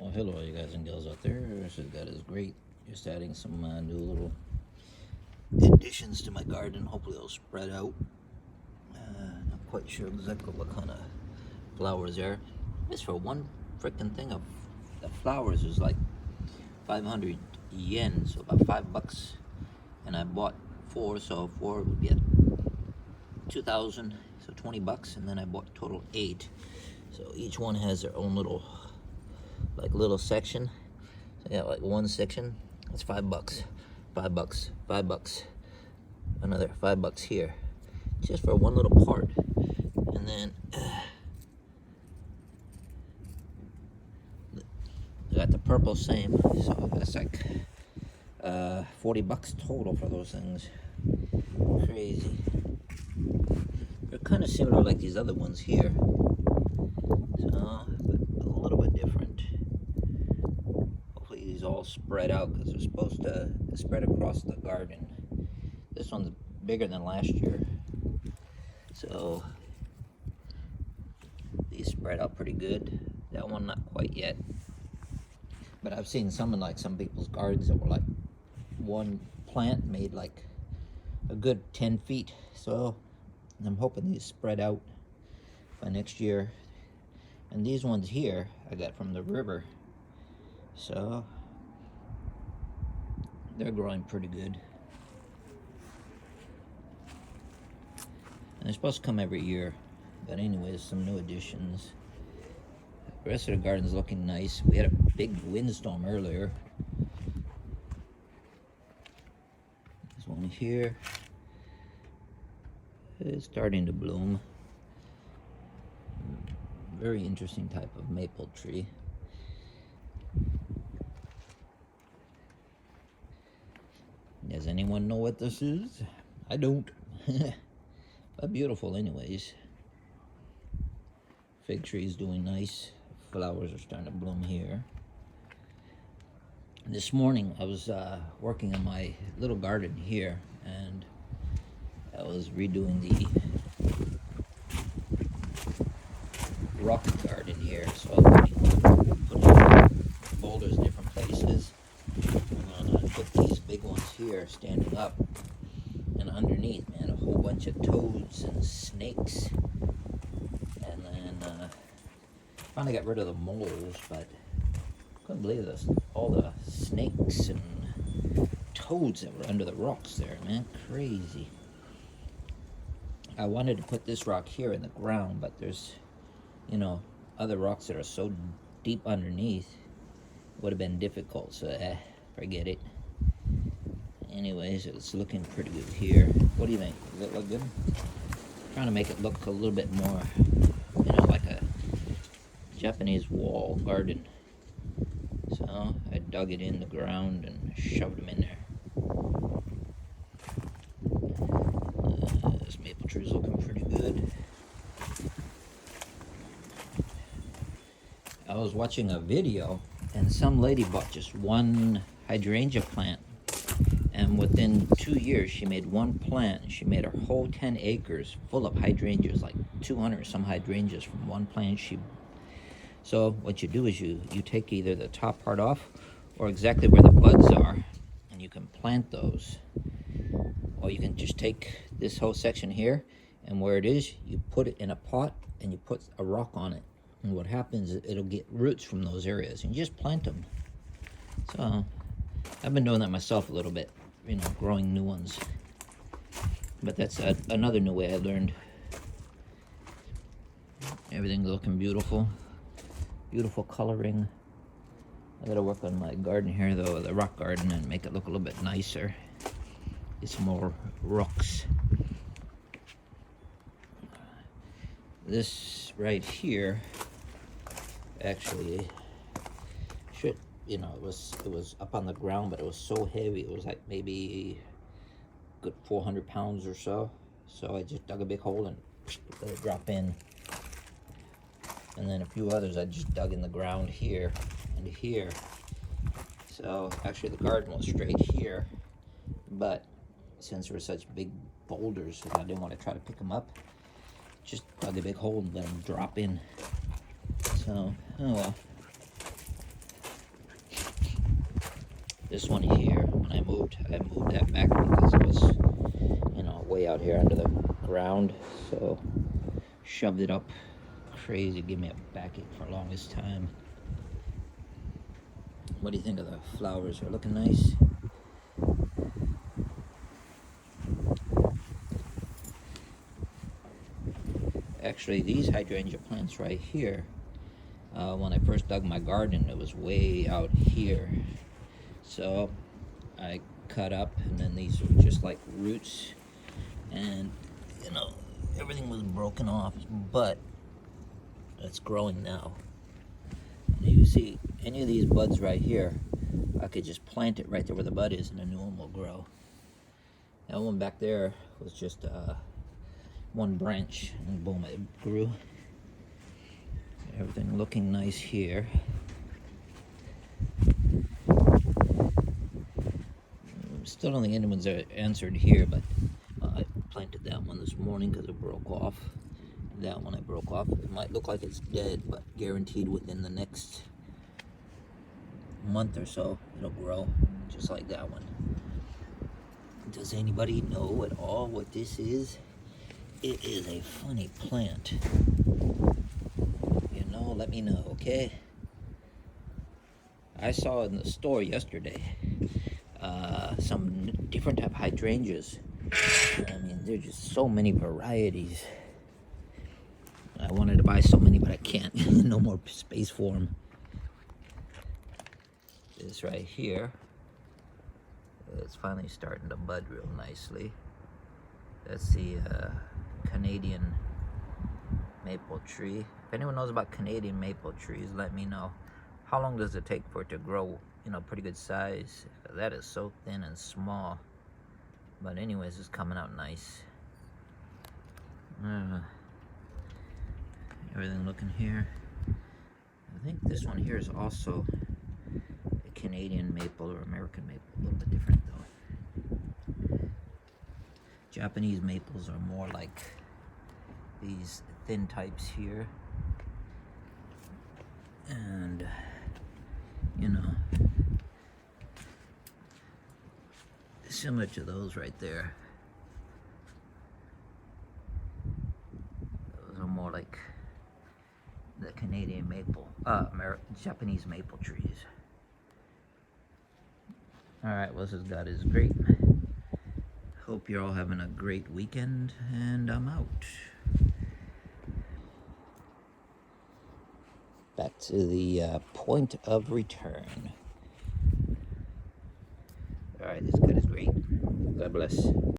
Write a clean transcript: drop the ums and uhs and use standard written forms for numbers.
Well, hello, you guys and gals out there. So that is great. Just adding some new little additions to my garden. Hopefully, it'll spread out. Not quite sure exactly what kind of flowers there. Just for one freaking thing of the flowers is like 500 yen, so about $5. And I bought four, so four would be at 2,000, so $20. And then I bought total 8. So each one has their own little section. So yeah, like one section, that's $5. $5, $5. Another $5 here, just for one little part. And then I got the purple same, so that's like $40 total for those things. Crazy. They're kind of similar like these other ones here, so but a little bit different. Hopefully these all spread out because they're supposed to spread across the garden. This one's bigger than last year, so these spread out pretty good. That one not quite yet, but I've seen some in like some people's gardens that were like one plant made like a good 10 feet. So I'm hoping these spread out by next year. And these ones here I got from the river, so they're growing pretty good. And they're supposed to come every year. But anyways, some new additions. The rest of the garden's looking nice. We had a big windstorm earlier. This one here is starting to bloom. Very interesting type of maple tree. Does anyone know what this is? I don't. But beautiful anyways. Fig tree's doing nice. Flowers are starting to bloom here. This morning I was working on my little garden here, and I was redoing the rock garden here. So I was putting boulders in different places. And I put these big ones here standing up, and underneath, man, a whole bunch of toads and snakes. And then finally got rid of the moles, but couldn't believe this, all the snakes and toads that were under the rocks there, man. Crazy. I wanted to put this rock here in the ground, but there's, other rocks that are so deep underneath. It would have been difficult, so forget it. Anyways, it's looking pretty good here. What do you think? Does it look good? Trying to make it look a little bit more, like a Japanese wall garden. So I dug it in the ground and shoved them in there. This maple tree is looking pretty good. I was watching a video, and some lady bought just one hydrangea plant, and within 2 years she made one plant, and she made her whole 10 acres full of hydrangeas, like 200 some hydrangeas from one plant. So what you do is you take either the top part off or exactly where the buds are, and you can plant those. Or you can just take this whole section here, and where it is, you put it in a pot and you put a rock on it. And what happens is it'll get roots from those areas, and you just plant them. So I've been doing that myself a little bit, growing new ones. But that's another new way I learned. Everything's looking beautiful. Beautiful coloring. I gotta work on my garden here though, the rock garden, and make it look a little bit nicer. Get some more rocks. This right here actually should, it was up on the ground, but it was so heavy. It was like maybe good 400 pounds or so. So I just dug a big hole and let it drop in. And then a few others I just dug in the ground here and here. So actually the garden was straight here, but since there were such big boulders, I didn't want to try to pick them up. Just dug a big hole and let them drop in. So, oh well. This one here, when I moved that back because it was, way out here under the ground. So shoved it up crazy, give me a backache for the longest time. What do you think of the flowers? Are looking nice? Actually, these hydrangea plants right here, when I first dug my garden, it was way out here. So I cut up, and then these were just like roots, and everything was broken off, but it's growing now. And you see any of these buds right here, I could just plant it right there where the bud is, and a new one will grow. That one back there was just one branch, and boom, it grew. Everything looking nice here. Still don't think anyone's answered here, but I planted that one this morning because it broke off. That one I broke off. It might look like it's dead, but guaranteed within the next month or so it'll grow, just like that one. Does anybody know at all what this is? It is a funny plant. Let me know, okay? I saw in the store yesterday some different type of hydrangeas. I mean, there's just so many varieties. I wanted to buy so many, but I can't. No more space for them. This right here, it's finally starting to bud real nicely. That's the Canadian maple tree. If anyone knows about Canadian maple trees, let me know. How long does it take for it to grow, pretty good size? That is so thin and small. But anyways, it's coming out nice. Everything looking here. I think this one here is also a Canadian maple or American maple. A little bit different though. Japanese maples are more like these thin types here. And similar to those right there. Those are more like the Canadian maple, Japanese maple trees. Alright, well, this has got is great. Hope you're all having a great weekend, and I'm out. Back to the point of return. Alright, this cut is great. God bless.